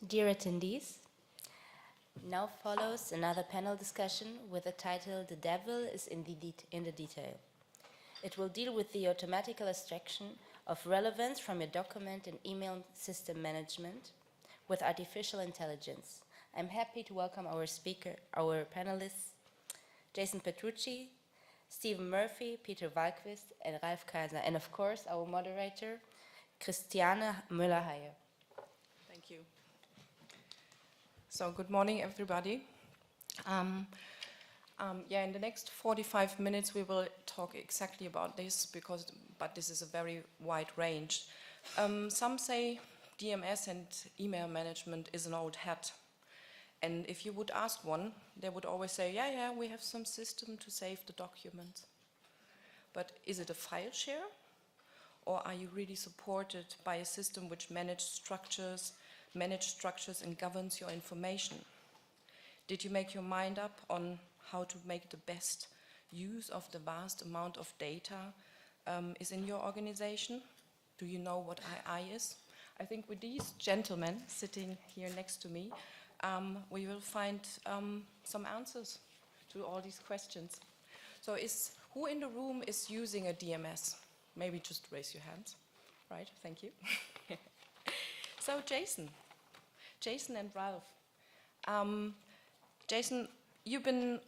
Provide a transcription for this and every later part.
Dear attendees, now follows another panel discussion with the title "The Devil is in the Detail." It will deal with the automatical extraction of relevance from your document and email system management with artificial intelligence. I'm happy to welcome our panelists, Jason Petrucci, Stephen Murphy, Peter Wallqvist, and Ralf Kaiser, and of course our moderator, HengelerMueller. Thank you. So good morning, everybody. In the next 45 minutes we will talk exactly about this, but this is a very wide range. Some say DMS and email management is an old hat. And if you would ask one, they would always say, yeah, we have some system to save the documents. But is it a file share? Or are you really supported by a system which manages structures and governs your information? Did you make your mind up on how to make the best use of the vast amount of data is in your organization? Do you know what II is? I think with these gentlemen sitting here next to me, we will find some answers to all these questions. So who in the room is using a DMS? Maybe just raise your hands. Right, thank you. So Jason and Ralf. Jason, you've been,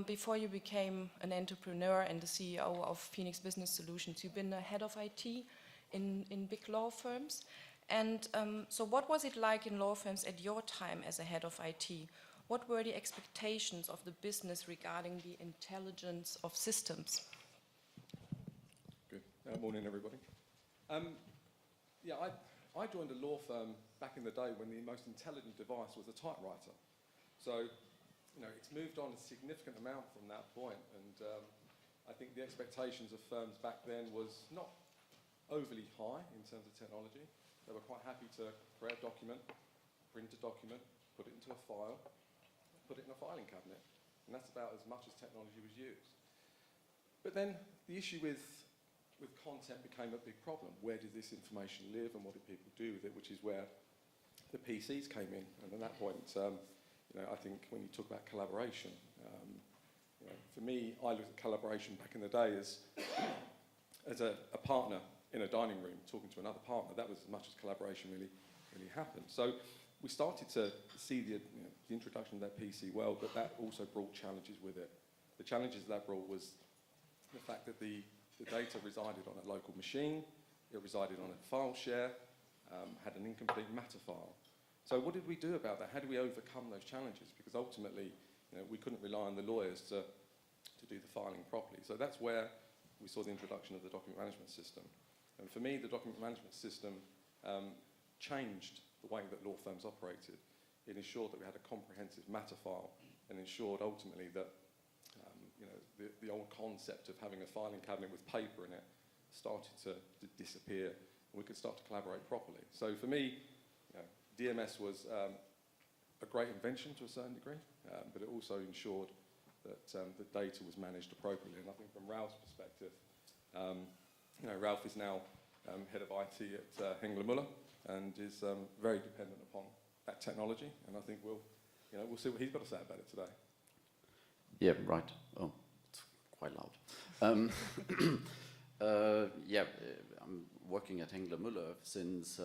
before you became an entrepreneur and the CEO of Phoenix Business Solutions, you've been the head of IT in big law firms. And so what was it like in law firms at your time as a head of IT? What were the expectations of the business regarding the intelligence of systems? Good. Morning, everybody. I joined a law firm back in the day when the most intelligent device was a typewriter. So, it's moved on a significant amount from that point, and I think the expectations of firms back then was not overly high in terms of technology. They were quite happy to create a document, print a document, put it into a file, put it in a filing cabinet, and that's about as much as technology was used. But then the issue with content became a big problem. Where did this information live and what did people do with it, which is where the PCs came in. And at that point, I think when you talk about collaboration, for me, I looked at collaboration back in the day as a partner in a dining room talking to another partner. That was as much as collaboration really happened. So we started to see the introduction of that PC world, but that also brought challenges with it. The challenges that brought was the fact that the data resided on a local machine, it resided on a file share, had an incomplete matter file. So what did we do about that? How do we overcome those challenges? Because ultimately, we couldn't rely on the lawyers to do the filing properly. So that's where we saw the introduction of the document management system. And for me, the document management system changed the way that law firms operated. It ensured that we had a comprehensive matter file and ensured ultimately that the old concept of having a filing cabinet with paper in it started to disappear, and we could start to collaborate properly. So for me, DMS was a great invention to a certain degree, but it also ensured that the data was managed appropriately. And I think from Ralf's perspective, Ralf is now head of IT at HengelerMueller and is very dependent upon that technology. And I think we'll see what he's got to say about it today. Yeah, right. Oh, it's quite loud. I'm working at HengelerMueller since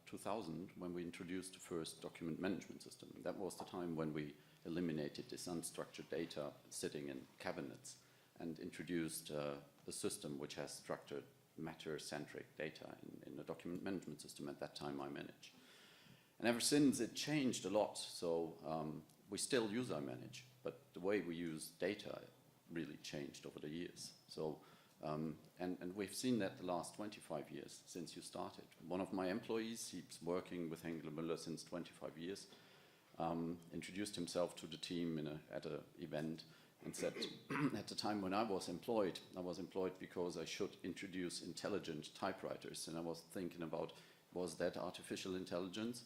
2000 when we introduced the first document management system. That was the time when we eliminated this unstructured data sitting in cabinets and introduced a system which has structured matter-centric data in the document management system, at that time IManage. And ever since it changed a lot, so we still use IManage, but the way we use data really changed over the years. So, and we've seen that the last 25 years since you started. One of my employees, he's working with HengelerMueller since 25 years, introduced himself to the team at an event and said, at the time when I was employed because I should introduce intelligent typewriters. And I was thinking about, was that artificial intelligence?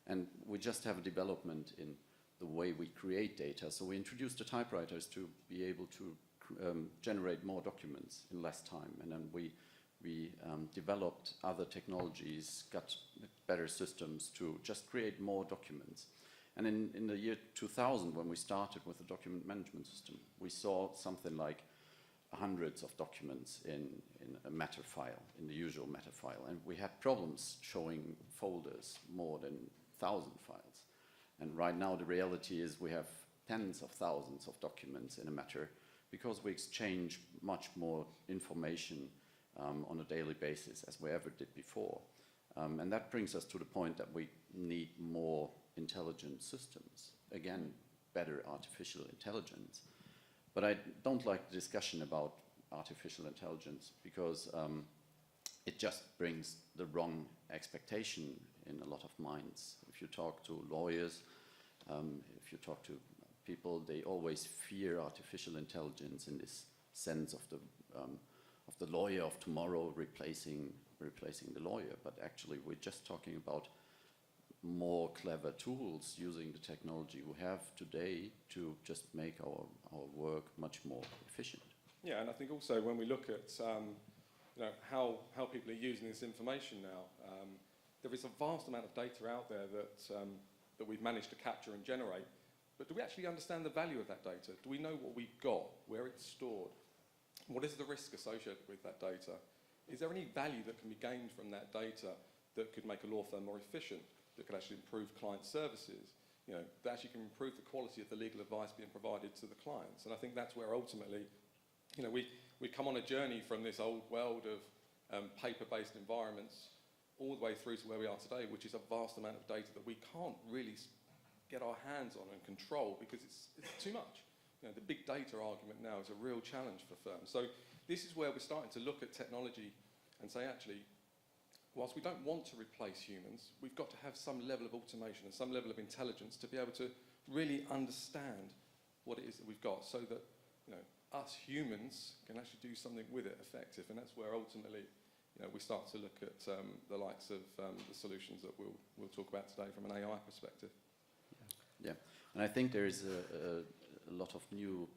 And we just have a development in the way we create data. So we introduced the typewriters to be able to generate more documents in less time. And then we we developed other technologies, got better systems to just create more documents. And in the year 2000, when we started with the document management system, we saw something like hundreds of documents in a matter file, in the usual matter file. And we had problems showing folders more than 1,000 files. And right now the reality is we have tens of thousands of documents in a matter because we exchange much more information on a daily basis as we ever did before. And that brings us to the point that we need more intelligent systems. Again, better artificial intelligence. But I don't like the discussion about artificial intelligence because it just brings the wrong expectation in a lot of minds. If you talk to lawyers, if you talk to people, they always fear artificial intelligence in this sense of the lawyer of tomorrow replacing the lawyer. But actually, we're just talking about more clever tools using the technology we have today to just make our work much more efficient. Yeah, and I think also when we look at how people are using this information now, there is a vast amount of data out there that we've managed to capture and generate. But do we actually understand the value of that data? Do we know what we've got, where it's stored? What is the risk associated with that data? Is there any value that can be gained from that data that could make a law firm more efficient, that could actually improve client services, that actually can improve the quality of the legal advice being provided to the clients? And I think that's where ultimately, we come on a journey from this old world of paper-based environments all the way through to where we are today, which is a vast amount of data that we can't really get our hands on and control because it's too much. The big data argument now is a real challenge for firms. So this is where we're starting to look at technology and say, actually, whilst we don't want to replace humans, we've got to have some level of automation and some level of intelligence to be able to really understand what it is that we've got so that us humans can actually do something with it effective. And that's where ultimately we start to look at the likes of the solutions that we'll talk about today from an AI perspective. Yeah, and I think there is a lot of new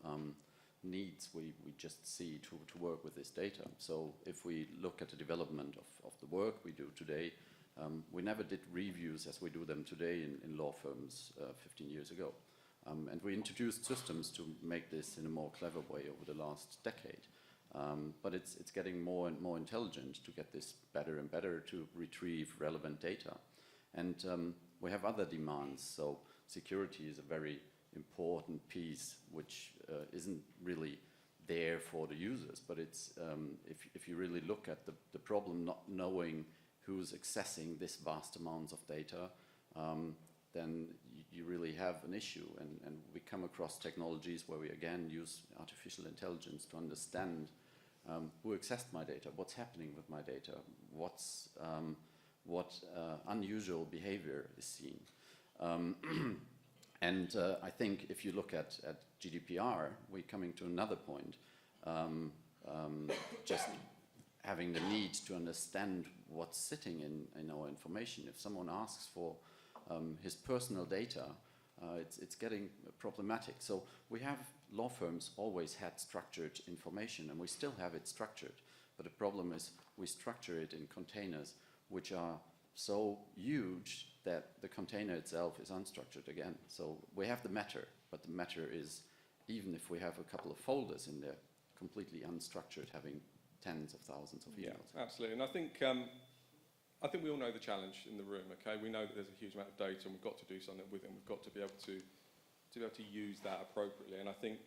needs we just see to work with this data. So if we look at the development of the work we do today, we never did reviews as we do them today in law firms 15 years ago. And we introduced systems to make this in a more clever way over the last decade. But it's getting more and more intelligent to get this better and better to retrieve relevant data. And we have other demands. So security is a very important piece which isn't really there for the users, but it's if you really look at the problem, not knowing who's accessing this vast amounts of data, then you really have an issue. And we come across technologies where we again use artificial intelligence to understand who accessed my data, what's happening with my data, what unusual behavior is seen. And I think if you look at GDPR, we're coming to another point, just having the need to understand what's sitting in our information. If someone asks for his personal data, it's getting problematic. So we have, law firms always had structured information, and we still have it structured. But the problem is we structure it in containers which are so huge that the container itself is unstructured again. So we have the matter, but the matter is, even if we have a couple of folders in there, completely unstructured, having tens of thousands of emails. Yeah, absolutely. And I think we all know the challenge in the room. Okay, we know that there's a huge amount of data, and we've got to do something with it. And we've got to be able to use that appropriately. And I think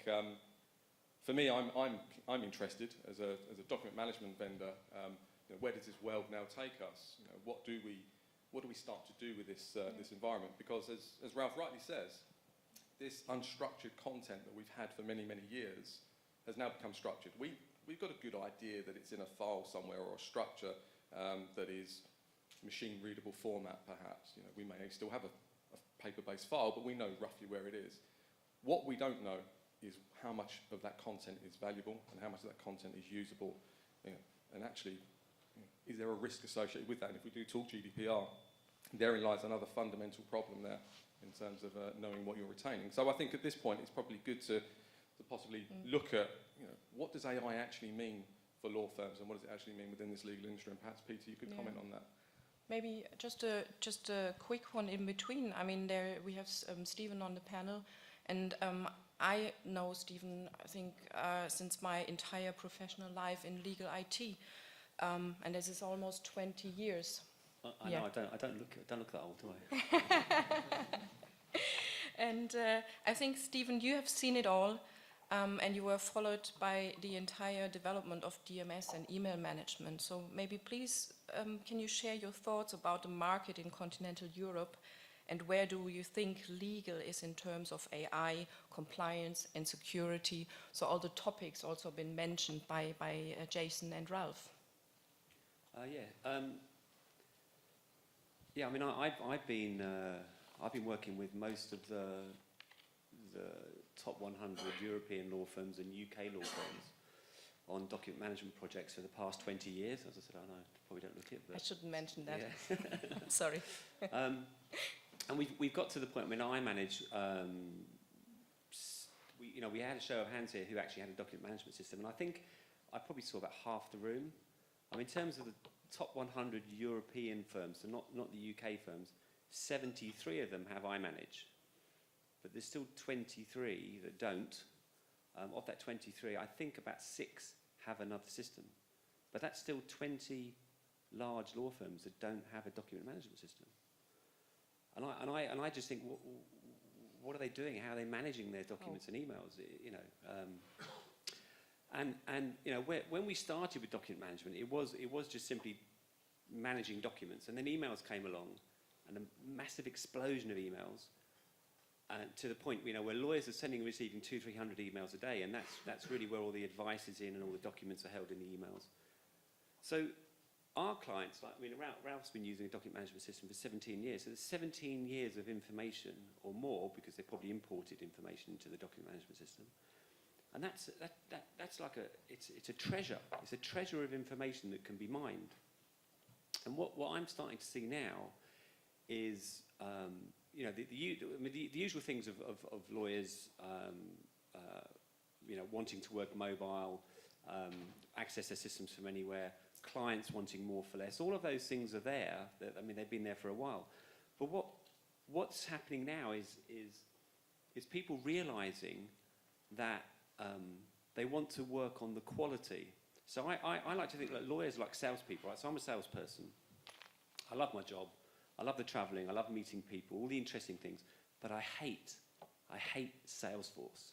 for me, I'm interested as a document management vendor. Where does this world now take us? What do we start to do with this environment? Because as Ralf rightly says, this unstructured content that we've had for many, many years has now become structured. We've got a good idea that it's in a file somewhere or a structure that is machine readable format, perhaps. We may still have a paper-based file, but we know roughly where it is. What we don't know is how much of that content is valuable and how much of that content is usable. And actually, is there a risk associated with that? And if we do talk GDPR, therein lies another fundamental problem there in terms of knowing what you're retaining. So I think at this point it's probably good to possibly look at what does AI actually mean for law firms, and what does it actually mean within this legal industry? And perhaps, Peter, you could comment on that. Maybe just a quick one in between. I mean, there we have Stephen on the panel, and I know Stephen, I think, since my entire professional life in legal IT, and this is almost 20 years. I know, I don't look that old, do I? And I think, Stephen, you have seen it all, and you were followed by the entire development of DMS and email management. So maybe please, can you share your thoughts about the market in continental Europe, and where do you think legal is in terms of AI, compliance and security? So all the topics also been mentioned by Jason and Ralf. Yeah, I mean, I've been working with most of the top 100 European law firms and UK law firms on document management projects for the past 20 years. As I said, I know, probably don't look it, but... I shouldn't mention that. Yeah. Sorry. And we've got to the point when IManage, we had a show of hands here who actually had a document management system, and I think I probably saw about half the room. I mean, in terms of the top 100 European firms, so not the UK firms, 73 of them have IManage. But there's still 23 that don't. Of that 23, I think about 6 have another system. But that's still 20 large law firms that don't have a document management system. And I just think, what are they doing? How are they managing their documents and emails? When we started with document management, it was just simply managing documents, and then emails came along, and a massive explosion of emails, to the point where lawyers are sending and receiving 200-300 emails a day, and that's really where all the advice is in and all the documents are held in the emails. So our clients, Ralph's been using a document management system for 17 years, so there's 17 years of information or more, because they probably imported information into the document management system. And that's like it's a treasure. It's a treasure of information that can be mined. And what I'm starting to see now is, the usual things of lawyers, wanting to work mobile, access their systems from anywhere, clients wanting more for less. All of those things are there. They've been there for a while. But what's happening now is people realizing that they want to work on the quality. So I like to think that lawyers are like salespeople, right? So I'm a salesperson. I love my job. I love the traveling. I love meeting people, all the interesting things. But I hate Salesforce.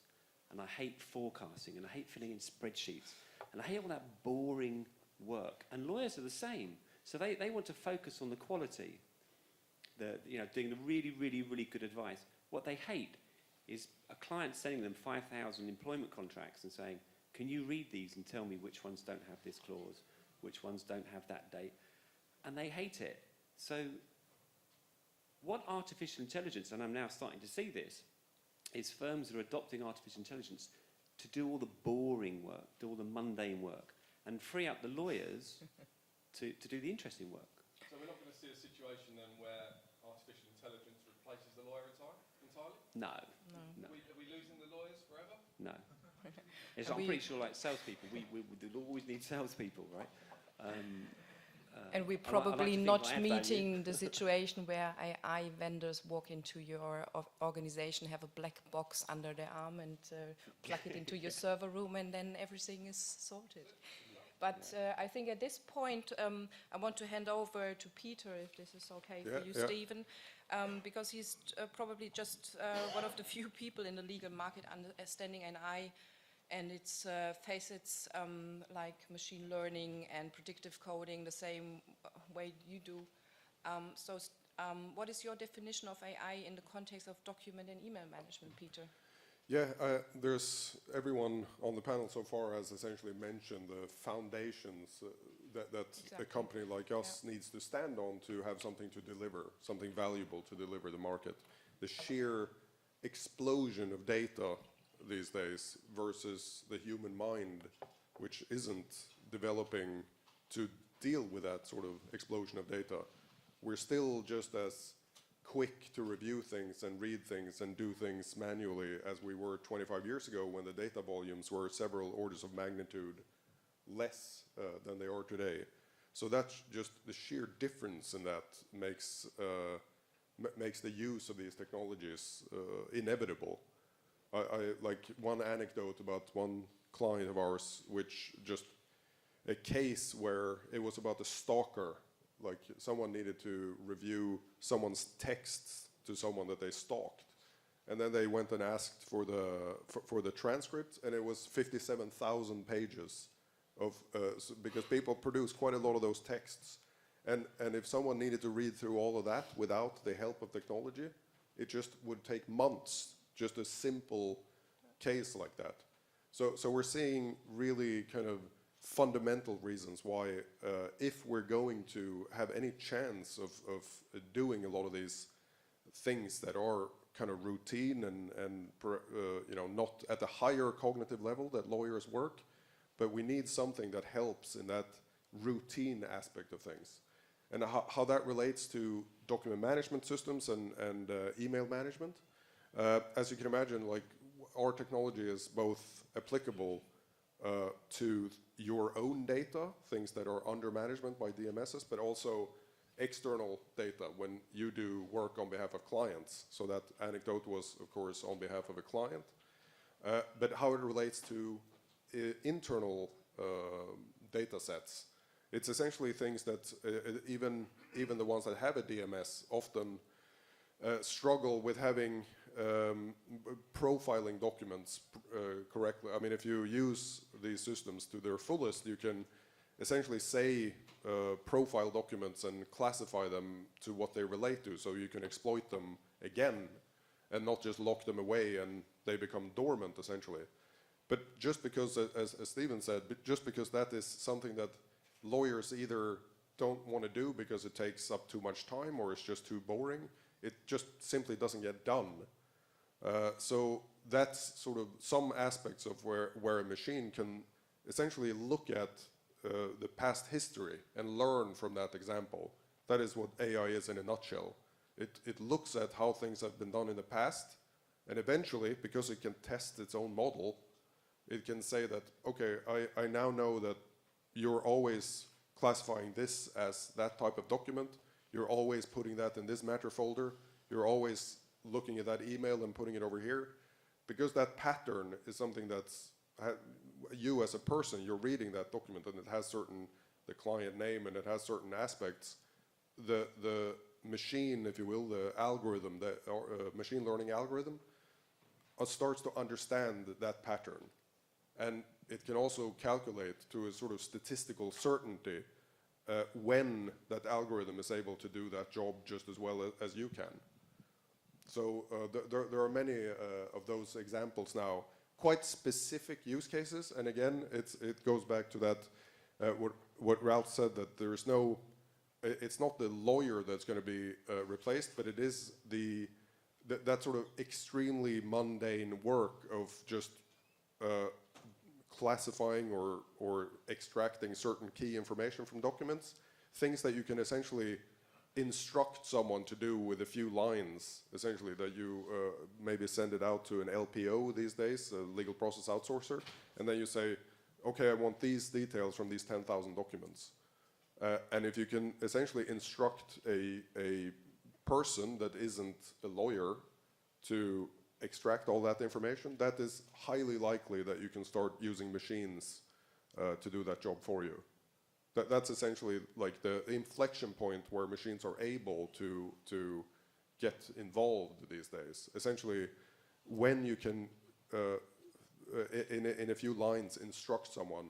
And I hate forecasting. And I hate filling in spreadsheets. And I hate all that boring work. And lawyers are the same. So they want to focus on the quality, doing the really, really, really good advice. What they hate is a client sending them 5,000 employment contracts and saying, can you read these and tell me which ones don't have this clause, which ones don't have that date? And they hate it. So what artificial intelligence, and I'm now starting to see this, is firms that are adopting artificial intelligence to do all the boring work, do all the mundane work, and free up the lawyers to do the interesting work. So we're not going to see a situation then where artificial intelligence replaces the lawyer entirely? No. Are we losing the lawyers forever? No. I'm pretty sure, like salespeople, we always need salespeople, right? And we're probably not meeting the situation where AI vendors walk into your organization, have a black box under their arm, and plug it into your server room, and then everything is sorted. But I think at this point, I want to hand over to Peter, if this is okay for you, Stephen, because he's probably just one of the few people in the legal market understanding AI and its facets like machine learning and predictive coding the same way you do. What is your definition of AI in the context of document and email management, Peter? Yeah, there's everyone on the panel so far has essentially mentioned the foundations that a company like us needs to stand on to have something to deliver, something valuable to deliver the market. The sheer explosion of data these days versus the human mind, which isn't developing to deal with that sort of explosion of data. We're still just as quick to review things and read things and do things manually as we were 25 years ago, when the data volumes were several orders of magnitude less than they are today. So that's just the sheer difference in that makes the use of these technologies inevitable. I like one anecdote about one client of ours, which just a case where it was about a stalker, like someone needed to review someone's texts to someone that they stalked. And then they went and asked for the transcript, and it was 57,000 pages of, because people produce quite a lot of those texts. And if someone needed to read through all of that without the help of technology, it just would take months, just a simple case like that. So we're seeing really kind of fundamental reasons why, if we're going to have any chance of doing a lot of these things that are kind of routine and you know, not at the higher cognitive level that lawyers work, but we need something that helps in that routine aspect of things. And how that relates to document management systems and email management. As you can imagine, like our technology is both applicable to your own data, things that are under management by DMSs, but also external data when you do work on behalf of clients. So that anecdote was, of course, on behalf of a client. But how it relates to internal data sets. It's essentially things that even the ones that have a DMS often struggle with having profiling documents correctly. I mean, if you use these systems to their fullest, you can essentially say profile documents and classify them to what they relate to, so you can exploit them again and not just lock them away and they become dormant essentially. But just because, as Stephen said, just because that is something that lawyers either don't want to do because it takes up too much time or it's just too boring, it just simply doesn't get done. So that's sort of some aspects of where a machine can essentially look at the past history and learn from that example. That is what AI is in a nutshell. It looks at how things have been done in the past, and eventually, because it can test its own model, it can say that, okay, I now know that you're always classifying this as that type of document, you're always putting that in this matter folder, you're always looking at that email and putting it over here. Because that pattern is something that's, you as a person, you're reading that document and it has certain, the client name and it has certain aspects, the machine, if you will, the algorithm, the machine learning algorithm, starts to understand that pattern. And it can also calculate to a sort of statistical certainty when that algorithm is able to do that job just as well as you can. So there are many of those examples now, quite specific use cases. And again, it goes back to that, what Ralf said, that there is no, it's not the lawyer that's going to be replaced, but it is that sort of extremely mundane work of just classifying or extracting certain key information from documents, things that you can essentially instruct someone to do with a few lines, essentially, that you maybe send it out to an LPO these days, a legal process outsourcer, and then you say, okay, I want these details from these 10,000 documents. And if you can essentially instruct a person that isn't a lawyer to extract all that information, that is highly likely that you can start using machines to do that job for you. That's essentially like the inflection point where machines are able to get involved these days. Essentially, when you can, in a few lines, instruct someone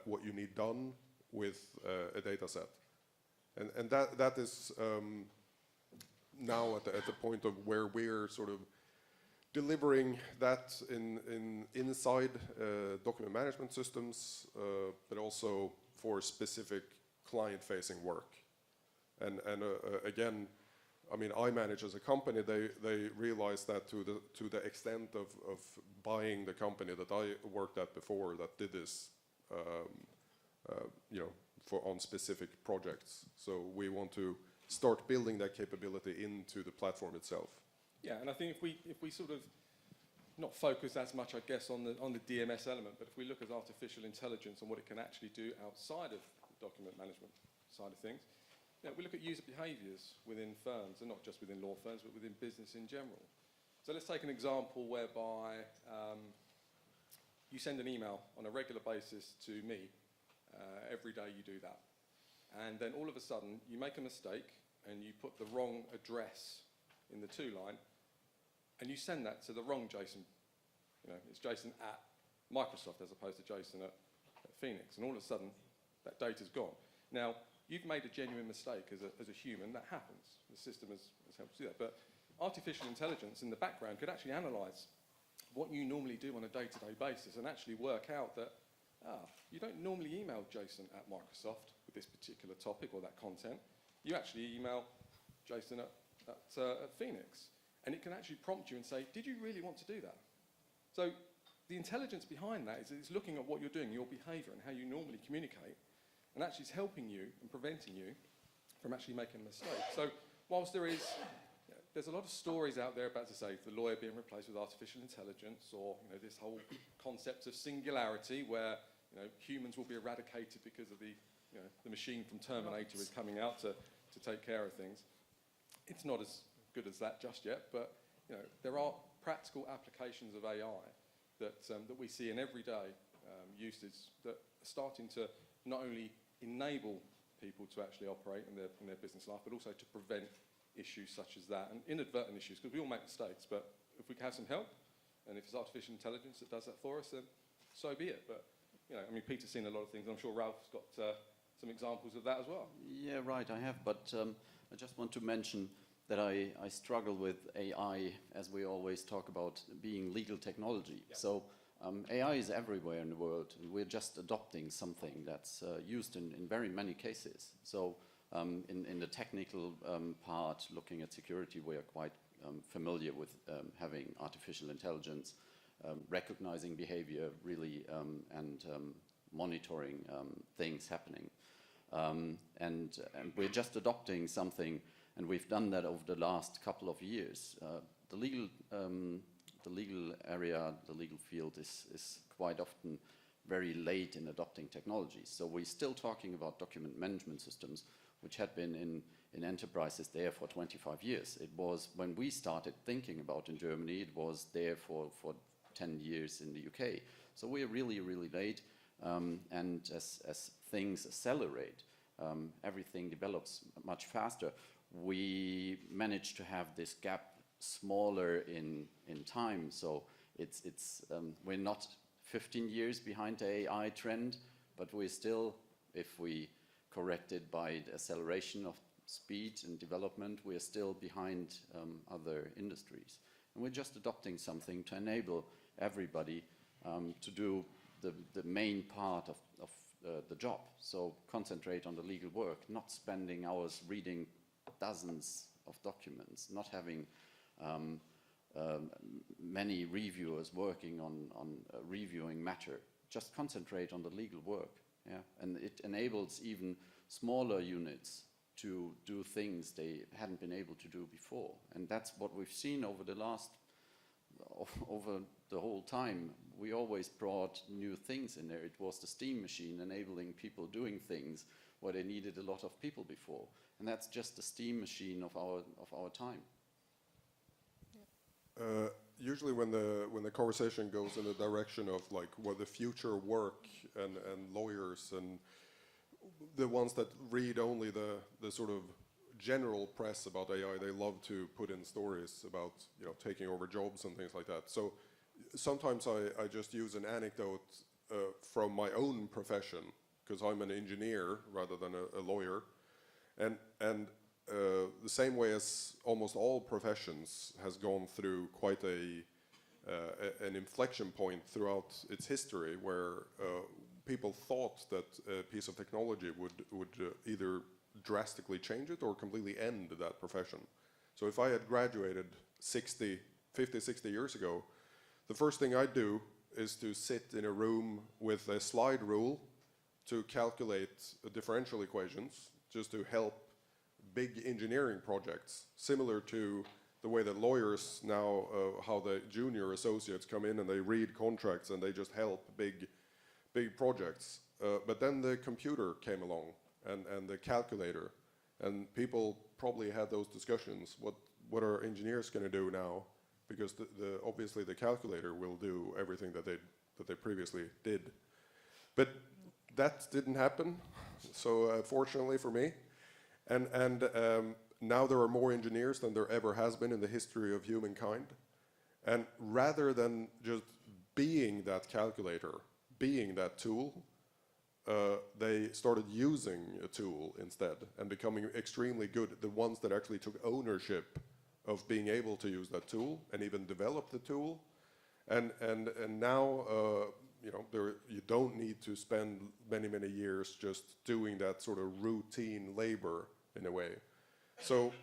what you need done with a data set. And that is now at the point of where we're sort of delivering that inside document management systems, but also for specific client-facing work. And again, I mean, IManage as a company, they realized that to the extent of buying the company that I worked at before that did this, you know, on specific projects. So we want to start building that capability into the platform itself. Yeah, and I think if we sort of not focus as much, I guess, on the DMS element, but if we look at artificial intelligence and what it can actually do outside of the document management side of things, we look at user behaviours within firms, and not just within law firms, but within business in general. So let's take an example whereby you send an email on a regular basis to me. Every day you do that. And then all of a sudden, you make a mistake, and you put the wrong address in the to line, and you send that to the wrong Jason. It's Jason at Microsoft as opposed to Jason at Phoenix. And all of a sudden, that data's gone. Now, you've made a genuine mistake as a human. That happens. The system has helped do that. But artificial intelligence in the background could actually analyse what you normally do on a day-to-day basis and actually work out that, you don't normally email Jason at Microsoft with this particular topic or that content. You actually email Jason at Phoenix. And it can actually prompt you and say, did you really want to do that? So the intelligence behind that is it's looking at what you're doing, your behaviour and how you normally communicate, and actually it's helping you and preventing you from actually making a mistake. So whilst there's a lot of stories out there about, to say, the lawyer being replaced with artificial intelligence, or this whole concept of singularity where humans will be eradicated because of the machine from Terminator is coming out to take care of things. It's not as good as that just yet, but there are practical applications of AI that we see in everyday uses that are starting to not only enable people to actually operate in their business life, but also to prevent issues such as that, and inadvertent issues, because we all make mistakes, but if we can have some help, and if it's artificial intelligence that does that for us, then so be it. But, Peter's seen a lot of things, and I'm sure Ralph's got some examples of that as well. Yeah, right, I have, but I just want to mention that I struggle with AI, as we always talk about being legal technology. Yep. So AI is everywhere in the world, and we're just adopting something that's used in very many cases. So in the technical part, looking at security, we are quite familiar with having artificial intelligence, recognizing behavior really, and monitoring things happening. And we're just adopting something, and we've done that over the last couple of years. The legal area, the legal field is quite often very late in adopting technologies. So we're still talking about document management systems, which had been in enterprises there for 25 years. It was, when we started thinking about in Germany, it was there for 10 years in the UK. So we're really, really late. And as things accelerate, everything develops much faster. We managed to have this gap smaller in time. So we're not 15 years behind the AI trend, but we're still, if we correct it by the acceleration of speed and development, we're still behind other industries. And we're just adopting something to enable everybody to do the main part of the job. So concentrate on the legal work, not spending hours reading dozens of documents, not having many reviewers working on reviewing matter. Just concentrate on the legal work. Yeah? And it enables even smaller units to do things they hadn't been able to do before. And that's what we've seen over the whole time. We always brought new things in there. It was the steam machine enabling people doing things where they needed a lot of people before. And that's just the steam machine of our time. Usually when the conversation goes in the direction of like what the future work and lawyers and the ones that read only the sort of general press about AI, they love to put in stories about taking over jobs and things like that. So sometimes I just use an anecdote from my own profession, because I'm an engineer rather than a lawyer, and the same way as almost all professions has gone through quite an inflection point throughout its history, where people thought that a piece of technology would either drastically change it or completely end that profession. So if I had graduated 50, 60 years ago, the first thing I'd do is to sit in a room with a slide rule to calculate differential equations, just to help big engineering projects, similar to the way that lawyers now, how the junior associates come in and they read contracts and they just help big projects. But then the computer came along and the calculator, and people probably had those discussions. What are engineers going to do now? Because obviously the calculator will do everything that they previously did. But that didn't happen, so fortunately for me. And now there are more engineers than there ever has been in the history of humankind. And rather than just being that calculator, being that tool, they started using a tool instead and becoming extremely good, the ones that actually took ownership of being able to use that tool and even develop the tool. And now, you don't need to spend many years just doing that sort of routine labor in a way. So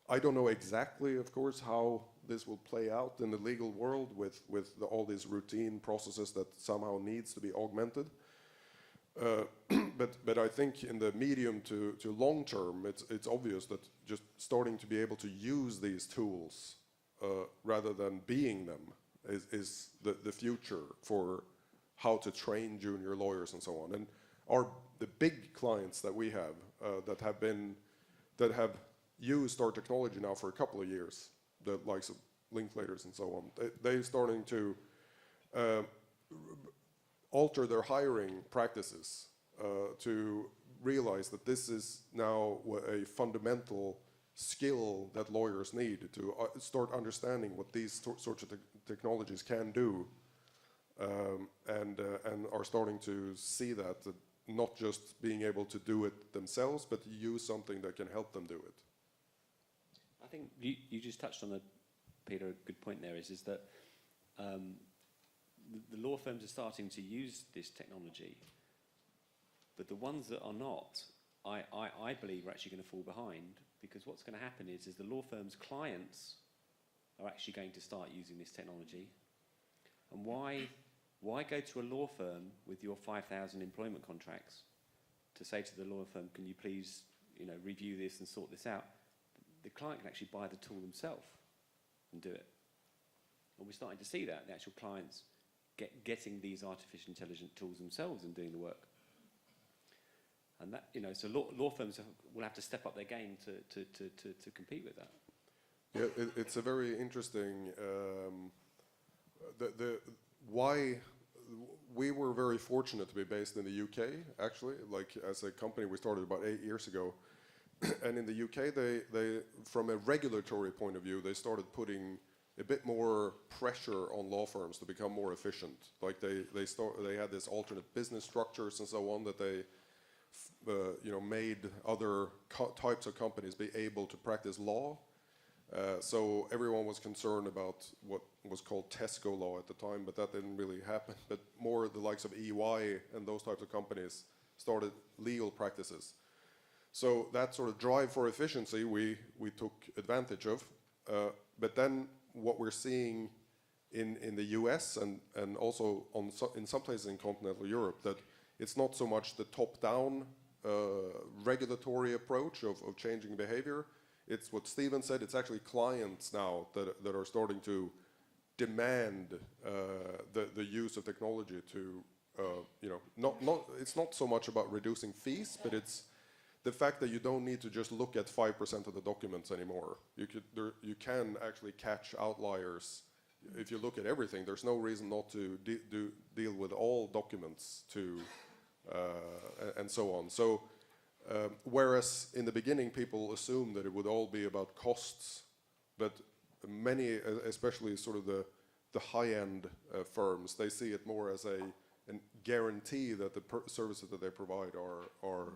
I don't know exactly, of course, how this will play out in the legal world with all these routine processes that somehow needs to be augmented. But I think in the medium to long term, it's obvious that just starting to be able to use these tools rather than being them is the future for how to train junior lawyers and so on. And the big clients that we have that have used our technology now for a couple of years, the likes of Linklaters and so on, they're starting to alter their hiring practices to realize that this is now a fundamental skill that lawyers need to start understanding what these sorts of technologies can do, and are starting to see that not just being able to do it themselves, but use something that can help them do it. I think you just touched on Peter, a good point there is that the law firms are starting to use this technology, but the ones that are not, I believe, are actually going to fall behind, because what's going to happen is the law firm's clients are actually going to start using this technology. And why go to a law firm with your 5,000 employment contracts to say to the law firm, can you please review this and sort this out? The client can actually buy the tool themselves and do it. And we're starting to see that, the actual clients getting these artificial intelligence tools themselves and doing the work. And that, so law firms will have to step up their game to compete with that. Yeah, it's a very interesting. Why we were very fortunate to be based in the UK. Actually, like as a company, we started about 8 years ago, and in the UK, they from a regulatory point of view, they started putting a bit more pressure on law firms to become more efficient. Like they had this alternate business structures and so on that they made other types of companies be able to practice law. So everyone was concerned about what was called Tesco law at the time, but that didn't really happen. But more the likes of EY and those types of companies started legal practices. So that sort of drive for efficiency we took advantage of. But then what we're seeing in the US and also in some places in continental Europe, that it's not so much the top-down regulatory approach of changing behavior. It's what Stephen said, it's actually clients now that are starting to demand the use of technology to, it's not so much about reducing fees, but it's the fact that you don't need to just look at 5% of the documents anymore. You can actually catch outliers. If you look at everything, there's no reason not to deal with all documents and so on. So, whereas in the beginning people assumed that it would all be about costs, but many, especially sort of the high-end firms, they see it more as a guarantee that the services that they provide are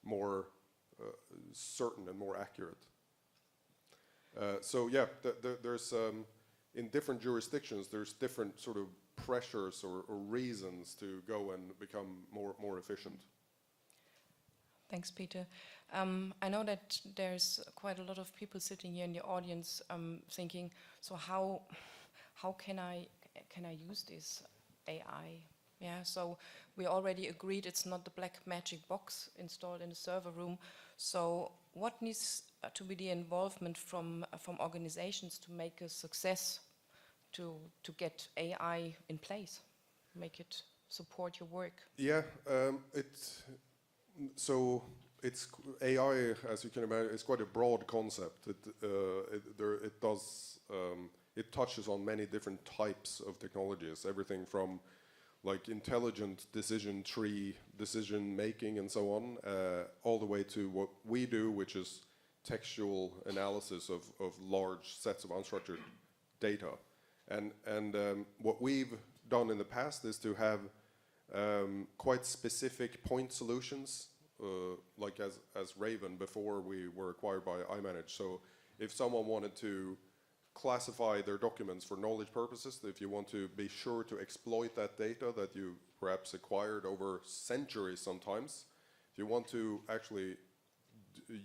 more certain and more accurate. So yeah, there's in different jurisdictions there's different sort of pressures or reasons to go and become more efficient. Thanks, Peter. I know that there's quite a lot of people sitting here in the audience thinking, so how can I use this AI? Yeah, so we already agreed it's not the black magic box installed in the server room. So what needs to be the involvement from organizations to make a success, to get AI in place, make it support your work? Yeah, it's AI, as you can imagine, it's quite a broad concept. It touches on many different types of technologies, everything from like intelligent decision tree, decision making and so on, all the way to what we do, which is textual analysis of large sets of unstructured data. And what we've done in the past is to have quite specific point solutions, like as Raven before we were acquired by IManage. So if someone wanted to classify their documents for knowledge purposes, if you want to be sure to exploit that data that you perhaps acquired over centuries sometimes, if you want to actually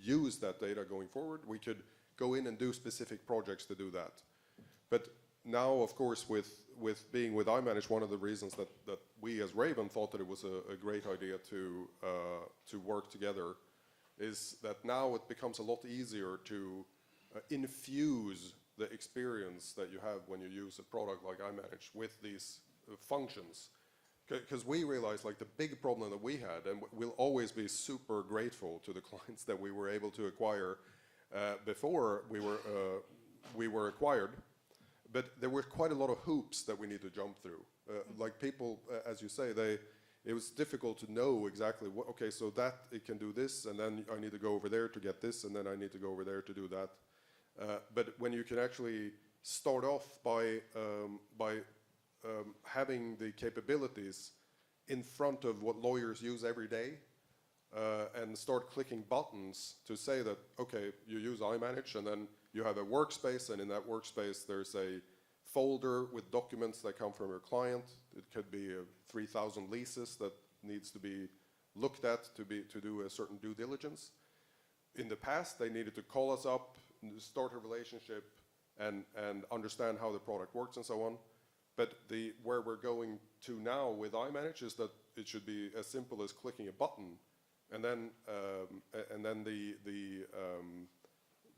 use that data going forward, we could go in and do specific projects to do that. But now, of course, with being with IManage, one of the reasons that we as Raven thought that it was a great idea to work together is that now it becomes a lot easier to infuse the experience that you have when you use a product like IManage with these functions. Because we realized like the big problem that we had, and we'll always be super grateful to the clients that we were able to acquire before we were acquired, but there were quite a lot of hoops that we need to jump through. Like people, as you say, it was difficult to know exactly what, okay, so that it can do this, and then I need to go over there to get this, and then I need to go over there to do that. But when you can actually start off by having the capabilities in front of what lawyers use every day, and start clicking buttons to say that, okay, you use IManage, and then you have a workspace, and in that workspace there's a folder with documents that come from your client. It could be 3,000 leases that needs to be looked at to do a certain due diligence. In the past, they needed to call us up, start a relationship, and understand how the product works and so on. But where we're going to now with IManage is that it should be as simple as clicking a button, and then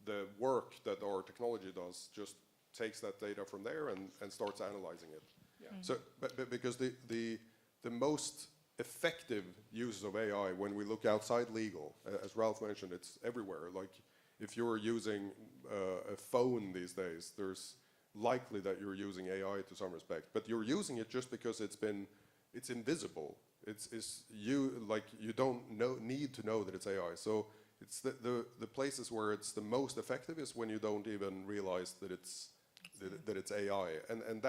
the work that our technology does just takes that data from there and starts analyzing it. Yeah. So, but because the most effective uses of AI, when we look outside legal, as Ralf mentioned, it's everywhere. Like if you're using a phone these days, there's likely that you're using AI to some respect, but you're using it just because it's invisible. You don't need to know that it's AI. So it's the places where it's the most effective is when you don't even realize that it's AI, and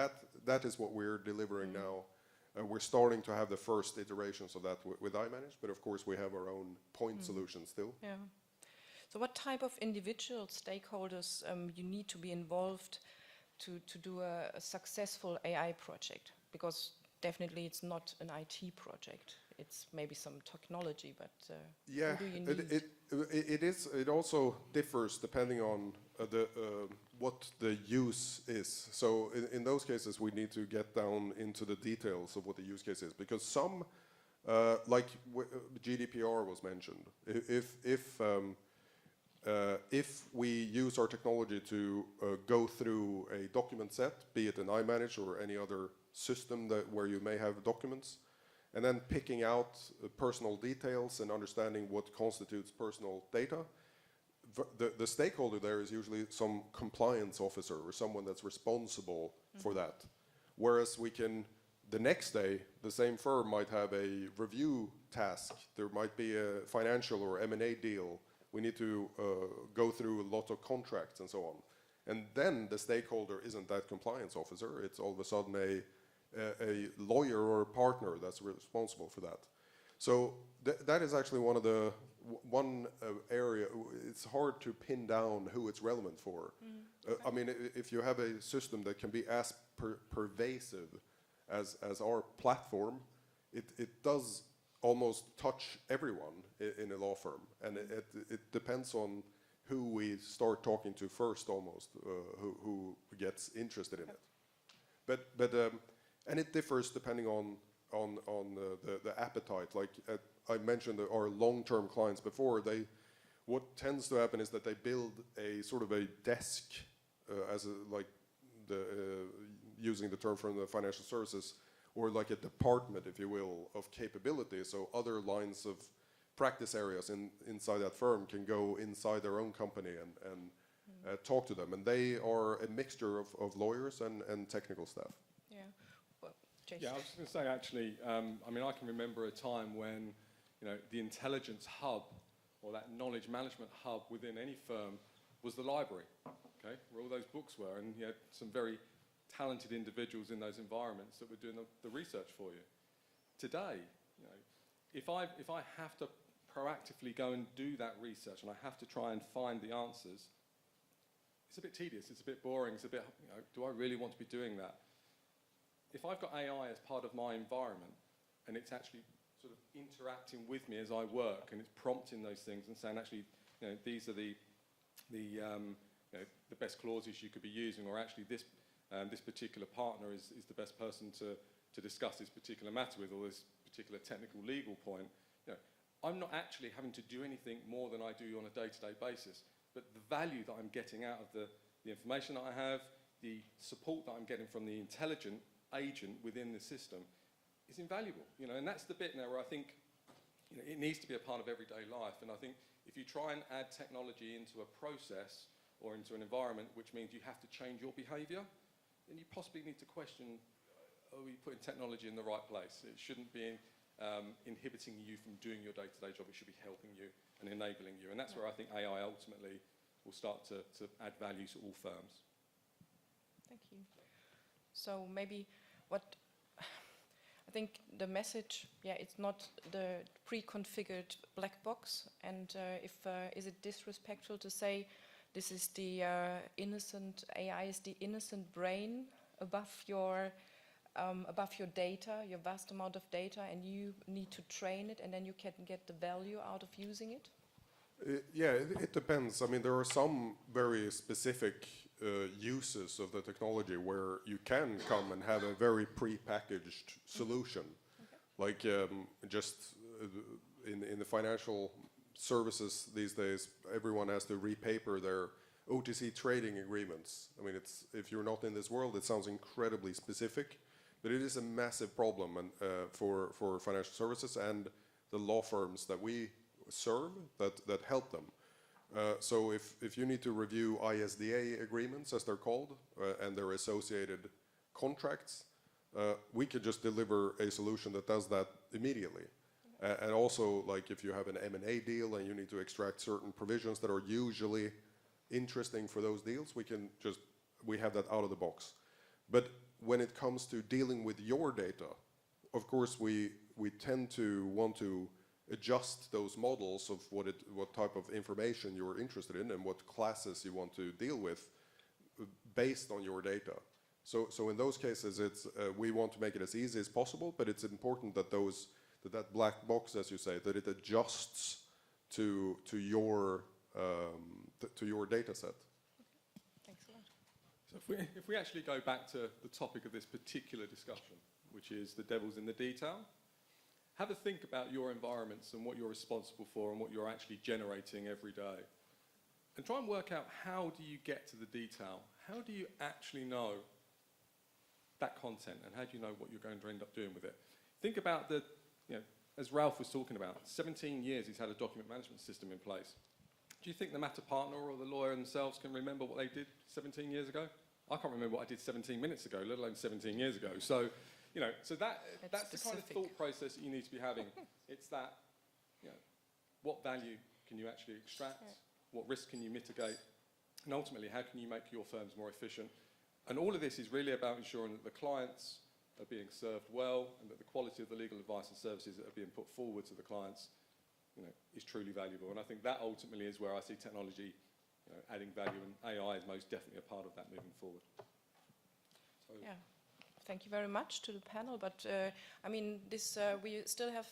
that is what we're delivering now. We're starting to have the first iterations of that with IManage, but of course we have our own point solution still. Yeah. So what type of individual stakeholders you need to be involved to do a successful AI project? Because definitely it's not an IT project. It's maybe some technology, but yeah, who do you need? It is. It also differs depending on what the use is. So in those cases, we need to get down into the details of what the use case is, because some, like GDPR was mentioned, if we use our technology to go through a document set, be it an IManage or any other system where you may have documents, and then picking out personal details and understanding what constitutes personal data, the stakeholder there is usually some compliance officer or someone that's responsible for that. Whereas the next day, the same firm might have a review task. There might be a financial or M&A deal. We need to go through a lot of contracts and so on. And then the stakeholder isn't that compliance officer. It's all of a sudden a lawyer or a partner that's responsible for that. So that is actually one area. It's hard to pin down who it's relevant for. I mean, if you have a system that can be as pervasive as our platform, it does almost touch everyone in a law firm, and it depends on who we start talking to first, almost who gets interested in it. But and it differs depending on the appetite. Like I mentioned, our long-term clients before, what tends to happen is that they build a sort of a desk, using the term from the financial services, or like a department, if you will, of capability. So other lines of practice areas inside that firm can go inside their own company and talk to them. And they are a mixture of lawyers and technical staff. Yeah. Well, Jason. Yeah, I was just going to say, actually, I mean, I can remember a time when, you know, the intelligence hub or that knowledge management hub within any firm was the library, okay, where all those books were, and you had some very talented individuals in those environments that were doing the research for you. Today, you know, if I have to proactively go and do that research and I have to try and find the answers, it's a bit tedious, it's a bit boring, it's a bit, you know, do I really want to be doing that? If I've got AI as part of my environment and it's actually sort of interacting with me as I work and it's prompting those things and saying, actually, you know, these are the best clauses you could be using, or actually this particular partner is the best person to discuss this particular matter with, or this particular technical legal point. You know, I'm not actually having to do anything more than I do on a day-to-day basis, but the value that I'm getting out of the information that I have, the support that I'm getting from the intelligent agent within the system is invaluable. You know, and that's the bit now where I think, you know, it needs to be a part of everyday life. And I think if you try and add technology into a process or into an environment, which means you have to change your behaviour, then you possibly need to question, are we putting technology in the right place? It shouldn't be inhibiting you from doing your day-to-day job. It should be helping you and enabling you. And that's where I think AI ultimately will start to add value to all firms. Thank you. So maybe what I think the message, yeah, it's not the pre-configured black box. And is it disrespectful to say this is the innocent AI is the innocent brain above your data, your vast amount of data, and you need to train it, and then you can get the value out of using it? Yeah, it depends. I mean, there are some very specific uses of the technology where you can come and have a very pre-packaged solution. Like in the financial services these days, everyone has to repaper their OTC trading agreements. I mean, if you're not in this world, it sounds incredibly specific, but it is a massive problem for financial services and the law firms that we serve that help them. So if you need to review ISDA agreements, as they're called, and their associated contracts, we could just deliver a solution that does that immediately. And also, like if you have an M&A deal and you need to extract certain provisions that are usually interesting for those deals, we have that out of the box. But when it comes to dealing with your data, of course we tend to want to adjust those models of what type of information you're interested in and what classes you want to deal with based on your data. So in those cases, we want to make it as easy as possible, but it's important that that black box, as you say, that it adjusts to your data set. Thanks a lot. So if we actually go back to the topic of this particular discussion, which is the devil's in the detail, have a think about your environments and what you're responsible for and what you're actually generating every day. And try and work out, how do you get to the detail? How do you actually know that content, and how do you know what you're going to end up doing with it? Think about as Ralf was talking about, 17 years he's had a document management system in place. Do you think the matter partner or the lawyer themselves can remember what they did 17 years ago? I can't remember what I did 17 minutes ago, let alone 17 years ago. So, that's the kind of thought process that you need to be having. It's that, what value can you actually extract? What risk can you mitigate? And ultimately, how can you make your firms more efficient? And all of this is really about ensuring that the clients are being served well and that the quality of the legal advice and services that are being put forward to the clients, is truly valuable. And I think that ultimately is where I see technology adding value, and AI is most definitely a part of that moving forward. So, yeah. Thank you very much to the panel, but I mean, we still have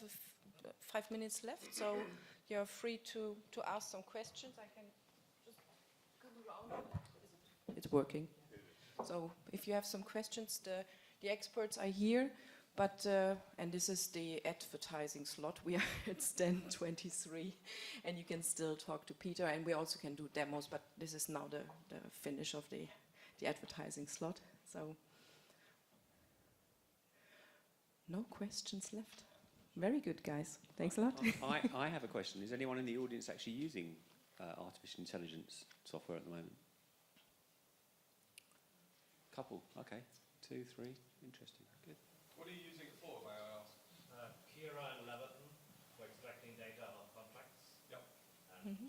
5 minutes left, so you're free to ask some questions. I can just come around. It's working. So if you have some questions, the experts are here But, and this is the advertising slot. We are at stand 23, and you can still talk to Peter, and we also can do demos, but this is now the finish of the advertising slot. So, no questions left. Very good, guys. Thanks a lot. I have a question. Is anyone in the audience actually using artificial intelligence software at the moment? Couple, okay. 2, 3, interesting, good. What are you using it for, may I ask? Kira and Leverton for extracting data on contracts. Yep. And we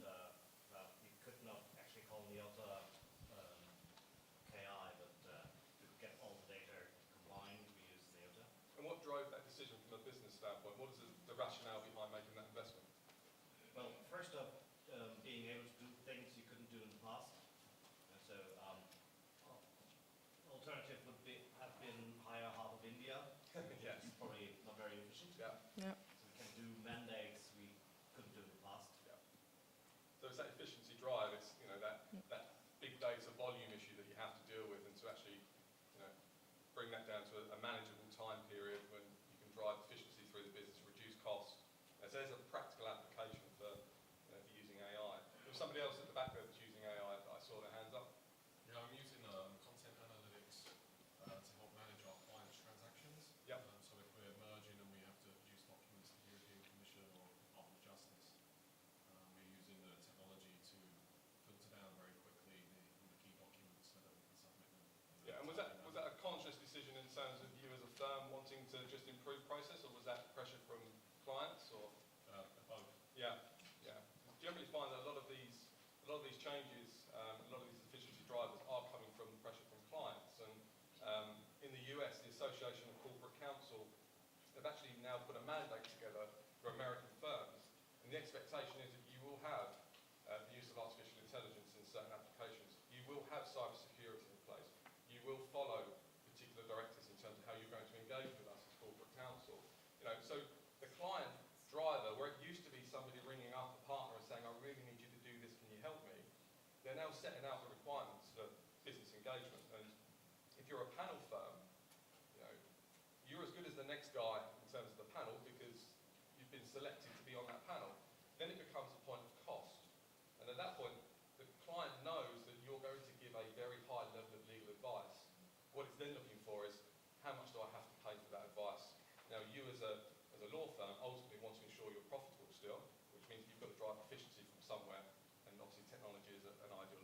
could not actually call Neota KI, but to get all the data combined, we use Neota. And what drove that decision from a business standpoint? What is the rationale behind making that investment? Well, first off, being able to do things you couldn't do in the past. And so alternative would have been hire half of India. Yes. It's probably not very efficient. Yeah. Yeah. So we can do mandates we couldn't do in the past. Yeah. So it's that efficiency drive. It's that big data volume issue that you have to deal with, and to actually bring that down to a manageable time period when you can drive efficiency through the business, reduce cost. So there's a practical application for using AI. There was somebody else at the back there that's using AI. I saw their hands up. Yeah, I'm using content analytics to help manage our clients' transactions. Yep. So if we're merging and we have to produce documents to the European Commission or Department of Justice, we're using the technology to filter down very quickly the key documents so that we can submit them. Yeah, and was that a conscious decision in terms of you as a firm wanting to just improve process, or was that pressure from clients, or? Both. Yeah, yeah. You generally find that a lot of these changes, a lot of these efficiency drivers are coming from pressure from clients. And in the US, the Association of Corporate Counsel have actually now put a mandate together for American firms, and the expectation is that you will have the use of artificial intelligence in certain applications. You will have cybersecurity in place. You will follow particular directives in terms of how you're going to engage with us as corporate counsel. So the client driver, where it used to be somebody ringing up a partner and saying, I really need you to do this, can you help me? They're now setting out the requirements for business engagement. And if you're a panel firm, you're as good as the next guy in terms of the panel because you've been selected to be on that panel. Then it becomes a point of cost. And at that point, the client knows that you're going to give a very high level of legal advice. What it's then looking for is, how much do I have to pay for that advice? Now, you as a law firm ultimately want to ensure you're profitable still, which means you've got to drive efficiency from somewhere, and obviously technology is an ideal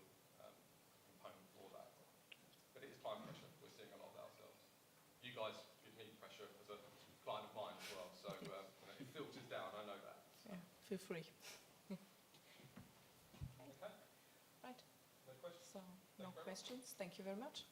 component for that. But it is time pressure. We're seeing a lot of that ourselves. You guys give me pressure as a client of mine as well, so it filters down, I know that. So. Yeah, feel free. Okay, Right. no questions? So, no questions. Thank you very much.